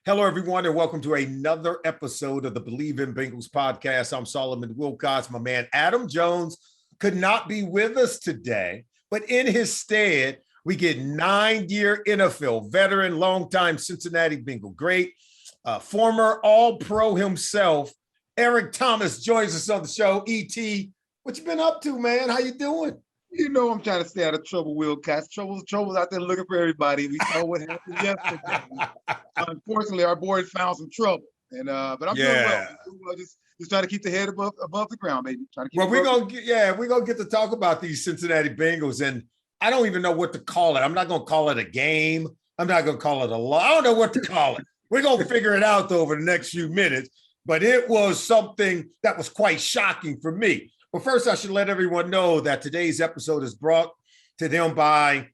Hello, everyone, and welcome to another episode of the Believe in Bengals podcast. I'm Solomon Wilcots. My man Adam Jones could not be with us today, but in his stead, we get 9-year NFL veteran, longtime Cincinnati Bengal great, former All-Pro himself, Eric Thomas joins us on the show. ET, what you been up to, man? How you doing? You know I'm trying to stay out of trouble, Wilcots. Trouble's out there looking for everybody. We saw what happened yesterday. Unfortunately, our boys found some trouble, but I'm doing well. Just trying to keep the head above the ground, baby. We're gonna get to talk about these Cincinnati Bengals, and I don't even know what to call it. I'm not gonna call it a game. I'm not gonna call it a law. I don't know what to call it. We're gonna figure it out over the next few minutes. But it was something that was quite shocking for me. But first, I should let everyone know that today's episode is brought to them by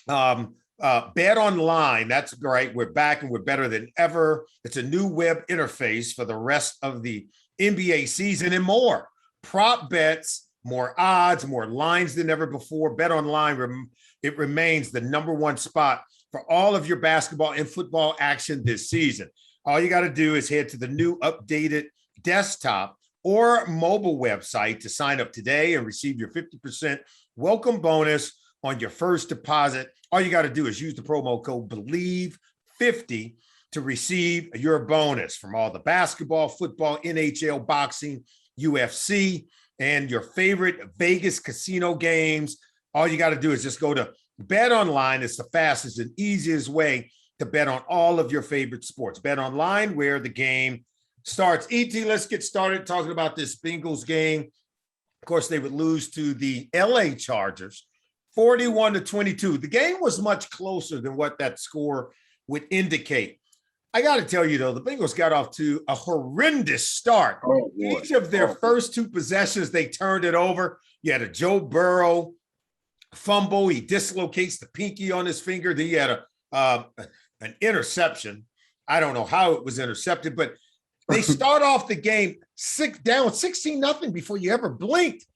Bet Online. That's right. We're back and we're better than ever. It's a new web interface for the rest of the NBA season and more. Prop bets, more odds, more lines than ever before. Bet Online, it remains the number one spot for all of your basketball and football action this season. All you got to do is head to the new updated desktop or mobile website to sign up today and receive your 50% welcome bonus on your first deposit. All you got to do is use the promo code BELIEVE50 to receive your bonus from all the basketball, football, NHL, boxing, UFC, and your favorite Vegas casino games. All you got to do is just go to Bet Online. It's the fastest and easiest way to bet on all of your favorite sports. Bet Online, where the game starts. ET, let's get started talking about this Bengals game. Of course, they would lose to the LA Chargers, 41-22. The game was much closer than what that score would indicate. I got to tell you, though, the Bengals got off to a horrendous start. Each of their first two possessions, they turned it over. You had a Joe Burrow fumble. He dislocates the pinky on his finger. Then you had an interception. I don't know how it was intercepted, but they start off the game down 16-0 before you ever blinked.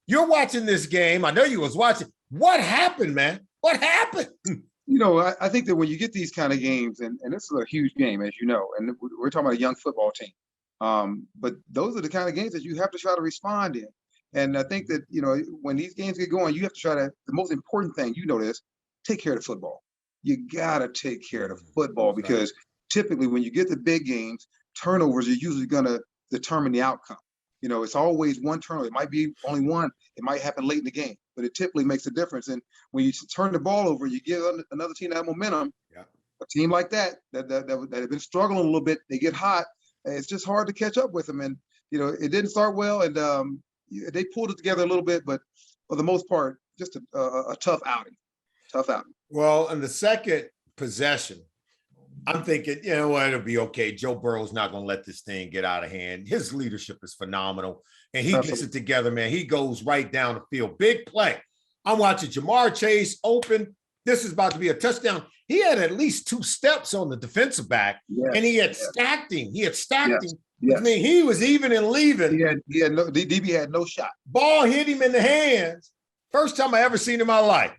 You're watching this game. I know you was watching. What happened, man? What happened? You know, I think that when you get these kind of games, and this is a huge game, as you know, and we're talking about a young football team. But those are the kind of games that you have to try to respond in. And I think that, you know, when these games get going, you have to try to, the most important thing, you know this, take care of the football. You got to take care of the football because typically when you get the big games, turnovers are usually going to determine the outcome. You know, it's always one turnover. It might be only one. It might happen late in the game, but it typically makes a difference. And when you turn the ball over, you give another team that momentum. Yeah. A team like that have been struggling a little bit, they get hot. It's just hard to catch up with them. And, you know, it didn't start well. And they pulled it together a little bit, but for the most part, just a tough outing. Tough outing. Well, in the second possession, I'm thinking, you know what, it'll be okay. Joe Burrow's not going to let this thing get out of hand. His leadership is phenomenal, and he gets it together, man. He goes right down the field. Big play. I'm watching Jamar Chase open. This is about to be a touchdown. He had at least 2 steps on the defensive back, and he had stacked him. He had stacked him. Yes. I mean, he was even and leaving. DB had no shot. Ball hit him in the hands. First time I ever seen in my life.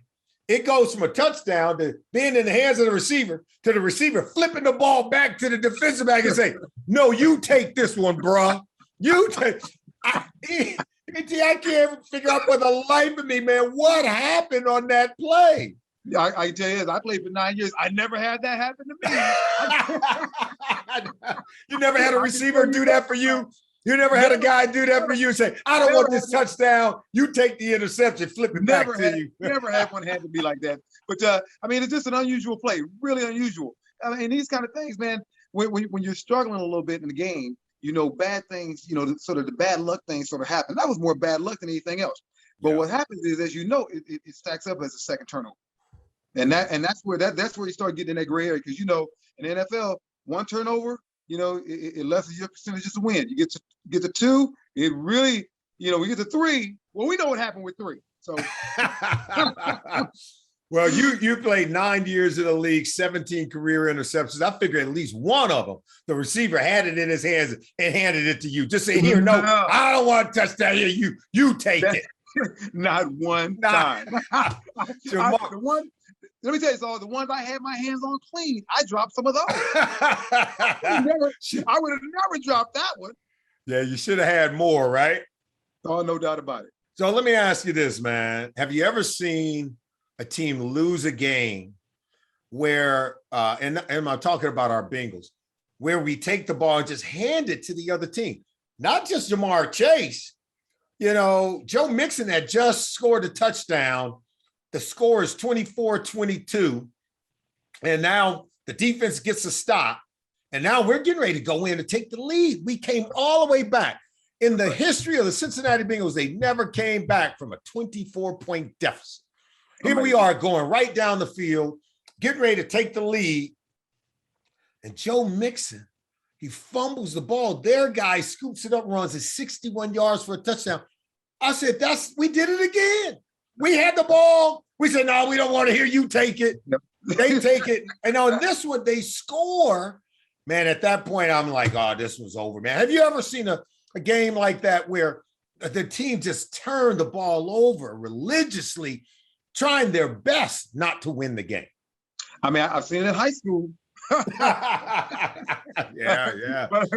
It goes from a touchdown to being in the hands of the receiver to the receiver flipping the ball back to the defensive back and say, no, you take this one, bro. You take. I can't figure out for the life of me, man, what happened on that play. I tell you, I played for 9 years. I never had that happen to me. You never had a receiver do that for you? You never had a guy do that for you and say, I don't want this touchdown. You take the interception, flip it back to you. Never had one hand to be like that. But, I mean, it's just an unusual play, really unusual. I mean, these kind of things, man, when you're struggling a little bit in the game, you know, bad things, you know, sort of the bad luck things sort of happen. That was more bad luck than anything else. But what happens is, as you know, it stacks up as a second turnover. And that's where you start getting in that gray area because, you know, in the NFL, one turnover, you know, it lessens your percentages to win. You get to 2, it really, you know, we get to 3. Well, we know what happened with 3. So, well, you played 9 years in the league, 17 career interceptions. I figure at least one of them, the receiver had it in his hands and handed it to you. Just say, here, no, I don't want to touch that. Here, you take it. Not one time. let me tell you, so the ones I had my hands on clean, I dropped some of those. I would have never dropped that one. Yeah, you should have had more, right? Oh, no doubt about it. So let me ask you this, man. Have you ever seen a team lose a game where, and I'm talking about our Bengals, where we take the ball and just hand it to the other team? Not just Jamar Chase. You know, Joe Mixon had just scored a touchdown. The score is 24-22. And now the defense gets a stop. And now we're getting ready to go in and take the lead. We came all the way back. In the history of the Cincinnati Bengals, they never came back from a 24-point deficit. Here we are going right down the field, getting ready to take the lead. And Joe Mixon, he fumbles the ball. Their guy scoops it up, runs it 61 yards for a touchdown. I said, we did it again. We had the ball. We said, no, we don't want to hear you take it. Yep. They take it. And on this one, they score. Man, at that point, I'm like, oh, this was over, man. Have you ever seen a game like that where the team just turned the ball over religiously, trying their best not to win the game? I mean, I've seen it in high school. Yeah. But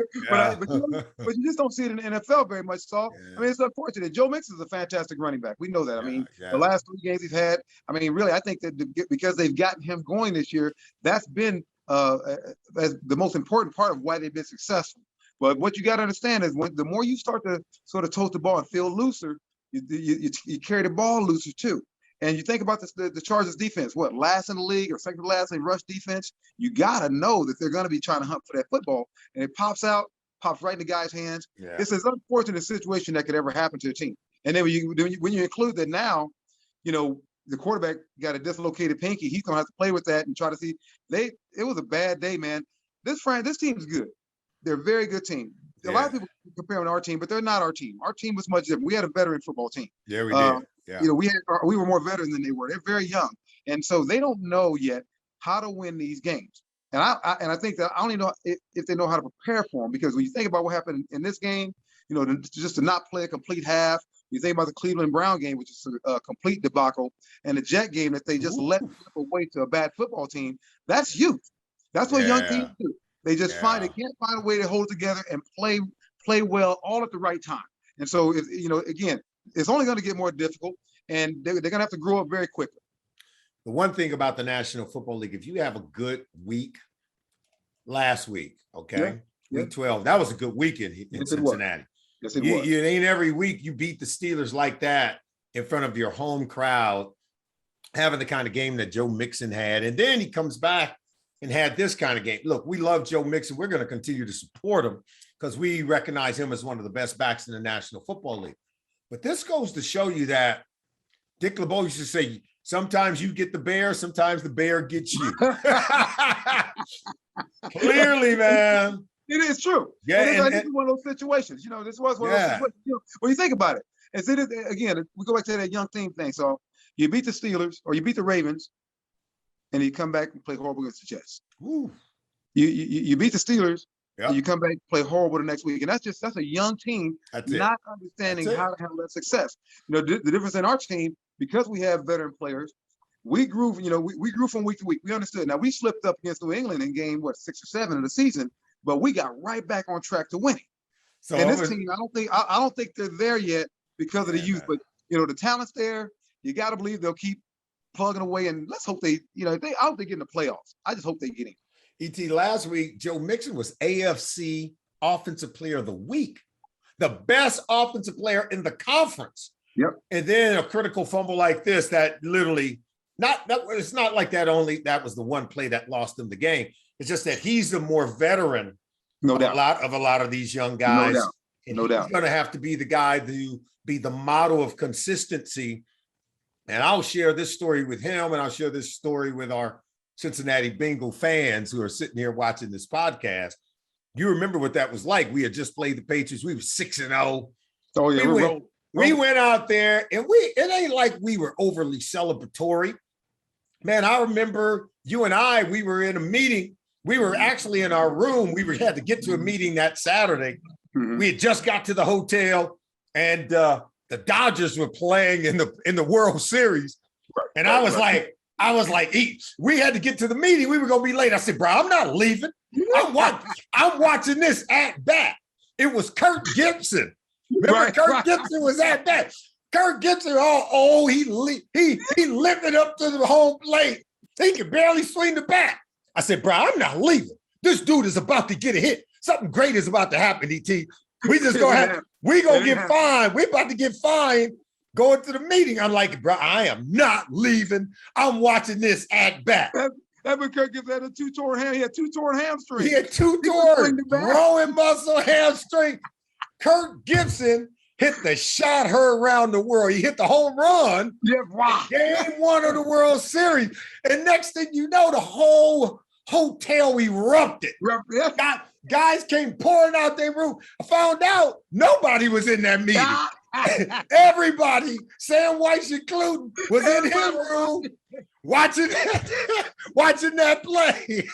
you just don't see it in the NFL very much, Saul. Yeah. I mean, it's unfortunate. Joe Mixon is a fantastic running back. We know that. I mean, the last 3 games he's had, I mean, really, I think that because they've gotten him going this year, that's been as the most important part of why they've been successful. But what you got to understand is the more you start to sort of tote the ball and feel looser, you carry the ball looser too. And you think about the Chargers defense, what, last in the league or second to last in rush defense? You got to know that they're going to be trying to hunt for that football. And it pops right in the guy's hands. Yeah. It's an unfortunate situation that could ever happen to a team. And then when you include that now, you know, the quarterback got a dislocated pinky. He's going to have to play with that and try to see. It was a bad day, man. This team's good. They're a very good team. Yeah. A lot of people compare them to our team, but they're not our team. Our team was much different. We had a veteran football team. Yeah, we did. Yeah. You know, we were more veteran than they were. They're very young, and so they don't know yet how to win these games. And I think that I don't even know if they know how to prepare for them, because when you think about what happened in this game, you know, just to not play a complete half. You think about the Cleveland Brown game, which is a complete debacle, and the Jet game that they just let away to a bad football team. That's youth. That's what young teams do. They just can't find a way to hold together and play well all at the right time. And so, again, it's only going to get more difficult, and they're going to have to grow up very quickly. The one thing about the National Football League, if you have a good week last week, week 12, that was a good week in Cincinnati. Yes, it was. It ain't every week you beat the Steelers like that in front of your home crowd, having the kind of game that Joe Mixon had. And then he comes back and had this kind of game. Look, we love Joe Mixon. We're going to continue to support him because we recognize him as one of the best backs in the National Football League. But this goes to show you that Dick LeBeau used to say, sometimes you get the bear, sometimes the bear gets you. Clearly, man. It is true. Yeah, this is one of those situations. You know, this was one of those situations. You know, when you think about it, again, we go back to that young team thing. So you beat the Steelers or you beat the Ravens, and you come back and play horrible against the Jets. You beat the Steelers, and you come back and play horrible the next week. And that's a young team not understanding how to handle that success. You know, the difference in our team, because we have veteran players, we grew from week to week. We understood. Now, we slipped up against New England in game, 6 or 7 of the season, but we got right back on track to winning. So and this team, I don't think they're there yet because of the youth, but the talent's there. You got to believe they'll keep plugging away, and let's hope I hope they get in the playoffs. I just hope they get in. ET, last week, Joe Mixon was AFC Offensive Player of the Week, the best offensive player in the conference. Yep. And then a critical fumble like this that literally it's not like that was the one play that lost them the game. It's just that he's the more veteran of a lot of these young guys. No doubt. He's going to have to be the guy to be the model of consistency. And I'll share this story with him, and I'll share this story with our Cincinnati Bengal fans who are sitting here watching this podcast. You remember what that was like. We had just played the Patriots. We were 6-0. Oh, yeah. We went out there, and it ain't like we were overly celebratory. Man, I remember you and I, we were in a meeting. We were actually in our room. We had to get to a meeting that Saturday. Mm-hmm. We had just got to the hotel, and the Dodgers were playing in the World Series. And I was like, I was like, we had to get to the meeting. We were going to be late. I said, bro, I'm not leaving. I'm watching this at bat. It was Kirk Gibson. Remember, Kirk Gibson was at bat. Kirk Gibson, he lifted up to the home plate. He could barely swing the bat. I said, bro, I'm not leaving. This dude is about to get a hit. Something great is about to happen, ET. We just gonna get fined. We're about to get fined going to the meeting. I'm like, bro, I am not leaving. I'm watching this at bat. That when Kirk Gibson had two torn hamstrings. He had two torn growing muscle hamstring. Kirk Gibson hit the shot heard around the world. He hit the home run. Game 1 of the World Series. And next thing you know, the whole hotel erupted. Guys came pouring out their room. I found out nobody was in that meeting. Everybody, Sam Weiss included, was in his room watching that play.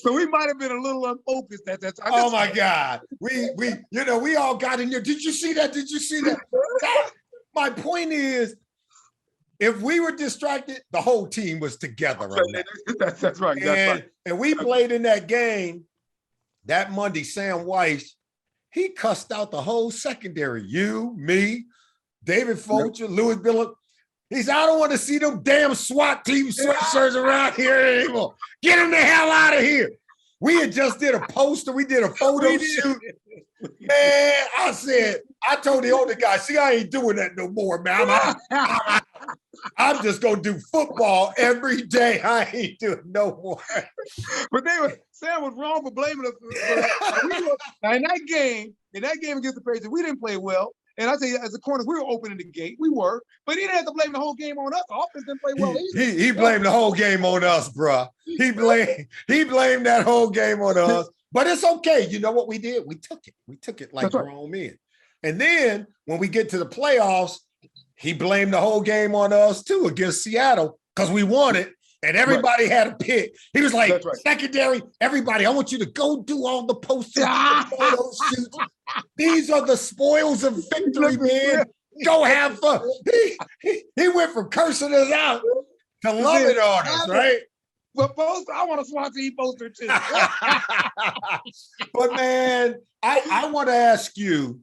So we might have been a little unfocused at that time. Oh my God. We all got in there. Did you see that? My point is, if we were distracted, the whole team was together right now. That's right. And we played in that game that Monday. Sam Weiss, he cussed out the whole secondary. You, me, David Fulcher, Louis Billup. He said, I don't want to see them damn SWAT team sweatshirts around here anymore. Get them the hell out of here. We had just did a poster. We did a photo shoot. Man, I told the older guy, see, I ain't doing that no more, man. I'm just going to do football every day. I ain't doing no more. But Sam was wrong for blaming us. Now, in that game against the Patriots, we didn't play well. And I tell you, as a corner, we were opening the gate. We were. But he didn't have to blame the whole game on us. The offense didn't play well either. He blamed the whole game on us, bro. He blamed that whole game on us. But it's okay. You know what we did? We took it. We took it like grown men. And then when we get to the playoffs, he blamed the whole game on us too against Seattle because we won it. And everybody had a pick. He was like, secondary, everybody, I want you to go do all the posters, photo shoots. These are the spoils of victory, man. Go have fun. He went from cursing us out to loving on us, right? But I want a SWAT team poster too. But man, I want to ask you,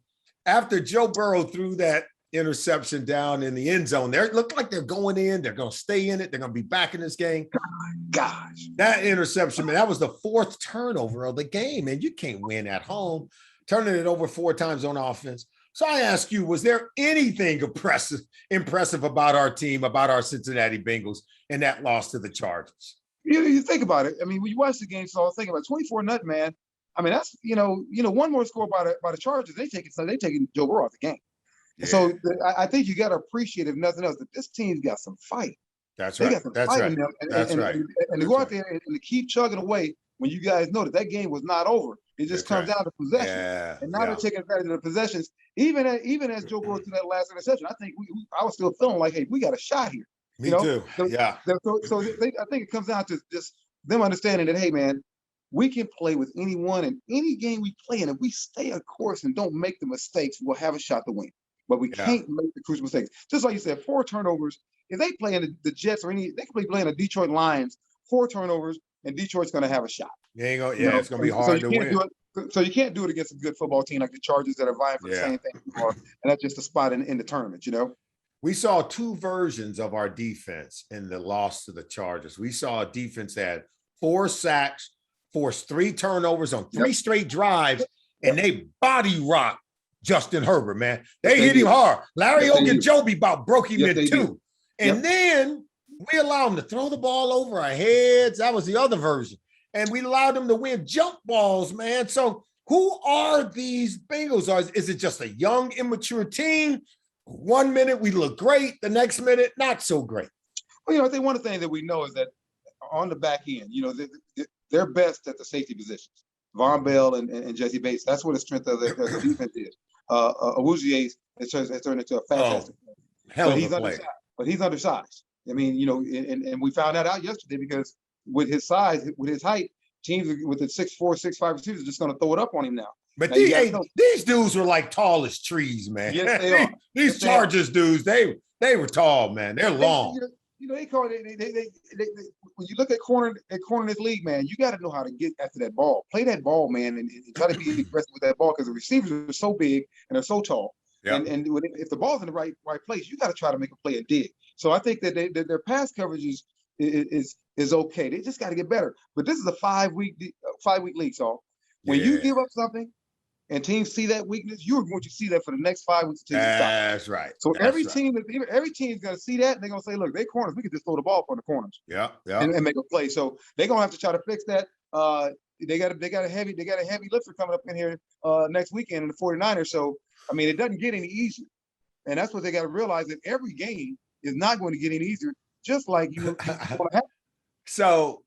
after Joe Burrow threw that interception down in the end zone, they look like they're going in, they're going to stay in it, they're going to be back in this game. Gosh, that interception, man, that was the 4th turnover of the game, man. You can't win at home, turning it over 4 times on offense. So I ask you, was there anything impressive about our team, about our Cincinnati Bengals in that loss to the Chargers? You think about it. I mean, when you watch the game, so I was thinking about 24-0, man. I mean, that's one more score by the Chargers, they taking Joe Burrow out the game. Yeah. So I think you got to appreciate, if nothing else, that this team's got some fight. That's right. That's right. And to go out there and to keep chugging away when you guys know that game was not over. It just comes down to possession. Yeah. And now they're taking advantage of the possessions. Even as Joe Burrow threw that last interception, I think I was still feeling like, hey, we got a shot here. Me too. So I think it comes down to just them understanding that, hey, man, we can play with anyone in any game we play in. If we stay a course and don't make the mistakes, we'll have a shot to win. But we can't make the crucial mistakes. Just like you said, 4 turnovers. If they play in the Jets or they could be playing the Detroit Lions, 4 turnovers, and Detroit's going to have a shot. It's going to be hard to win. So you can't do it against a good football team like the Chargers that are vying for the same thing. And that's just a spot in the tournament, We saw 2 versions of our defense in the loss to the Chargers. We saw a defense that had 4 sacks, forced 3 turnovers on 3 straight drives, and they body rocked Justin Herbert, man. They hit him hard. Larry Ogunjobi about broke him in 2. And then we allowed him to throw the ball over our heads. That was the other version. And we allowed them to win jump balls, man. So who are these Bengals? Is it just a young, immature team? 1 minute we look great, the next minute not so great. Well, I think one of the things that we know is that on the back end, they're best at the safety positions. Von Bell and Jesse Bates, that's where the strength of their defense is. Awuzie has turned into a fantastic player. But he's undersized. I mean, and we found that out yesterday because with his size, with his height, teams with the 6'4", 6'5" receivers are just going to throw it up on him now. But these dudes were like tall as trees, man. Yes, they are. These Chargers dudes, they were tall, man. They're long. they call it. When you look at corner in this league, man, you got to know how to get after that ball, play that ball, man, and try to be aggressive with that ball because the receivers are so big and they're so tall. Yep. And if the ball's in the right place, you got to try to make a play and dig. So I think that their pass coverage is okay. They just got to get better. But this is a 5-week league, so when you give up something and teams see that weakness, you're going to see that for the next 5 weeks until you stop. That's right. So every team's going to see that, and they're going to say, look, they corners. We can just throw the ball from the corners. Yeah. And make a play. So they're going to have to try to fix that. They got a heavy lifter coming up in here next weekend in the 49ers. So, I mean, it doesn't get any easier. And that's what they got to realize, that every game is not going to get any easier, just like you want to have. So,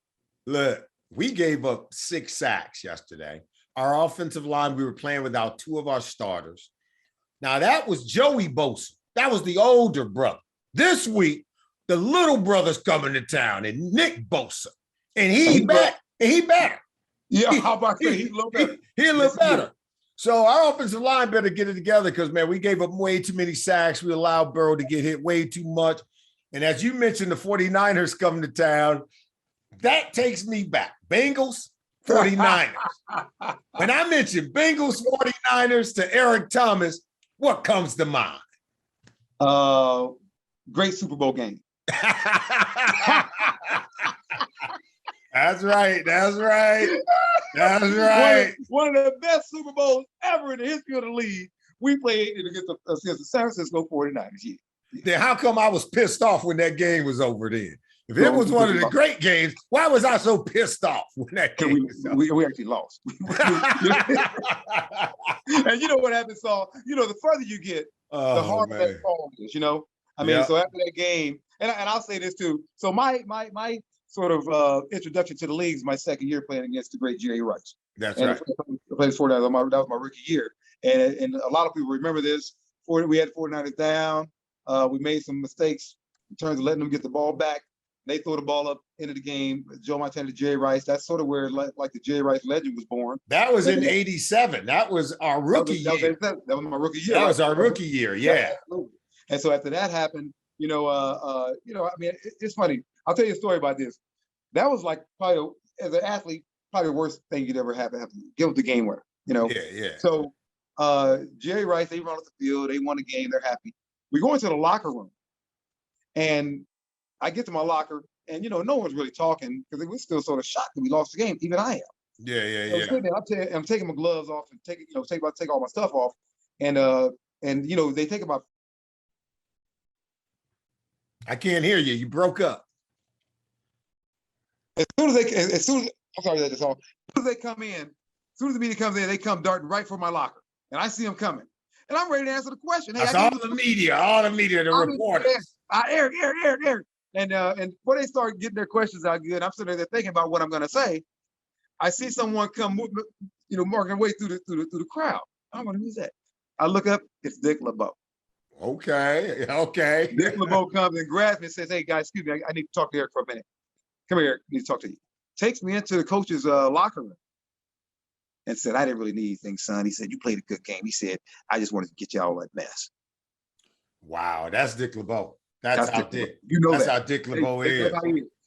look, we gave up 6 sacks yesterday. Our offensive line, we were playing without 2 of our starters. Now, that was Joey Bosa. That was the older brother. This week, the little brother's coming to town, and Nick Bosa. And he better. Yeah, how about that? He a little better. He a little better. So our offensive line better get it together because, man, we gave up way too many sacks. We allowed Burrow to get hit way too much. And as you mentioned, the 49ers coming to town. That takes me back. Bengals, 49ers. When I mention Bengals, 49ers to Eric Thomas, what comes to mind? Great Super Bowl game. That's right. One of the best Super Bowls ever in the history of the league. We played against the San Francisco 49ers. Yeah. Then how come I was pissed off when that game was over then? If it was one of the great games, why was I so pissed off when that game was over? We actually lost. And you know what happened, Saul? The further you get, the harder that fall is, I mean, so after that game, and I'll say this too. So my sort of introduction to the league is my second year playing against the great Jerry Rice. That's right. I played 49ers. That was my rookie year. And a lot of people remember this. We had 49ers down. We made some mistakes in terms of letting them get the ball back. They throw the ball up into the game. Joe Montana to Jerry Rice. That's sort of where like the Jerry Rice legend was born. That was in '87. That was our rookie year. That was my rookie year. That was our rookie year. Yeah. Absolutely. And so after that happened, I mean, it's funny. I'll tell you a story about this. That was like probably, as an athlete, probably the worst thing you'd ever have to give up the game winner. Yeah. So Jerry Rice, they run off the field. They won the game. They're happy. We go into the locker room, and I get to my locker, and no one's really talking because we're still sort of shocked that we lost the game. Even I am. Yeah. I'm taking my gloves off and take all my stuff off, and they take about. I can't hear you. You broke up. I'm sorry, that's all. As soon as they come in, as soon as the media comes in, they come darting right for my locker, and I see them coming, and I'm ready to answer the question. Hey, that's all the media, the reporters. Eric. And before they start getting their questions out good, I'm sitting there thinking about what I'm going to say. I see someone come, marking their way through the crowd. I wonder who's that. I look up, it's Dick LeBeau. Okay. Dick LeBeau comes and grabs me and says, "Hey guys, excuse me, I need to talk to Eric for a minute. Come here, Eric, I need to talk to you." Takes me into the coach's locker room and said, "I didn't really need anything, son." He said, "You played a good game." He said, "I just wanted to get you all that mess." Wow, that's Dick LeBeau. That's how Dick. That's how Dick LeBeau is.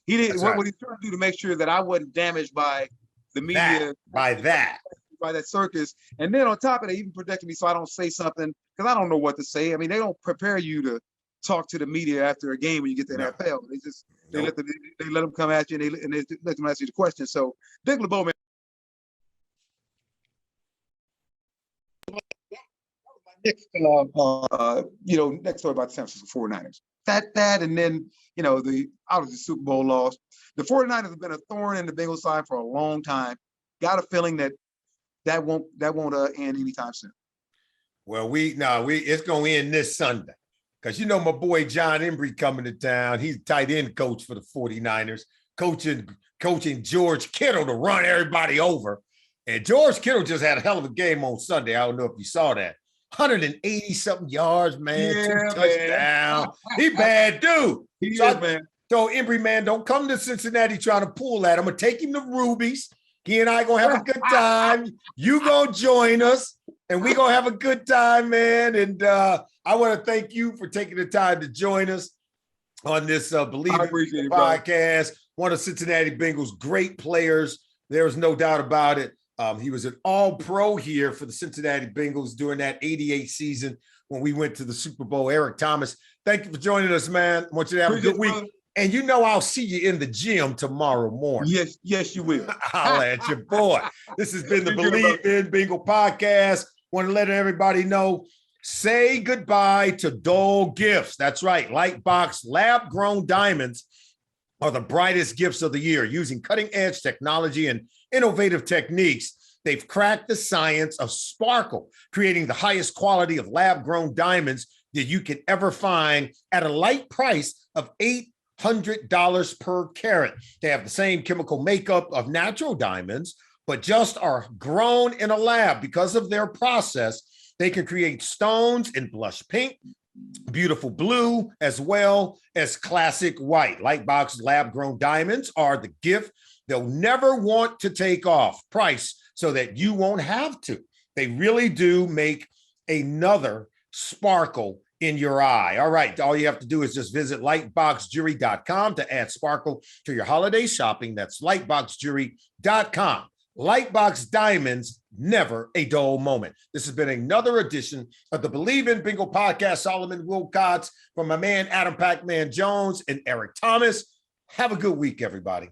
He did what he's trying to do to make sure that I wasn't damaged by the media, by that circus. And then on top of it, even protecting me so I don't say something because I don't know what to say. I mean, they don't prepare you to talk to the media after a game when you get to the NFL. They let them come at you and they let them ask you the question. So Dick LeBeau, man. Next story about the San Francisco 49ers. That, and then, obviously Super Bowl loss. The 49ers have been a thorn in the Bengals side for a long time. Got a feeling that won't end anytime soon. Well, it's going to end this Sunday because, my boy John Embry coming to town. He's tight end coach for the 49ers, coaching George Kittle to run everybody over. And George Kittle just had a hell of a game on Sunday. I don't know if you saw that. 180-something yards, man. Yeah, 2 touchdowns. He bad dude. Man. So, Embry, man, don't come to Cincinnati trying to pull that. I'm going to take him to Ruby's. He and I going to have a good time. You going to join us, and we going to have a good time, man. And I want to thank you for taking the time to join us. on this Believe I in appreciate Bengal it, brother. podcast. One of Cincinnati Bengals' great players. There's no doubt about it. He was an all-pro here for the Cincinnati Bengals during that 88 season when we went to the Super Bowl. Eric Thomas, thank you for joining us, man. I want you to have Appreciate a good week. brother. And you know I'll see you in the gym tomorrow morning. Yes, yes, you will. I'll at your boy. This has been the Believe in Bengal podcast. Want to let everybody know, say goodbye to dull gifts. That's right. Lightbox lab-grown diamonds are the brightest gifts of the year. Using cutting-edge technology and innovative techniques, they've cracked the science of sparkle, creating the highest quality of lab-grown diamonds that you can ever find at a light price of $800 per carat. They have the same chemical makeup of natural diamonds, but just are grown in a lab. Because of their process, they can create stones in blush pink, beautiful blue, as well as classic white. Lightbox lab-grown diamonds are the gift they'll never want to take off price so that you won't have to. They really do make another sparkle in your eye. All right, all you have to do is just visit lightboxjewelry.com to add sparkle to your holiday shopping. That's lightboxjewelry.com. Lightbox diamonds, never a dull moment. This has been another edition of the Believe in Bengal podcast. Solomon Wilcots, from my man Adam Pac-Man Jones and Eric Thomas. Have a good week, everybody.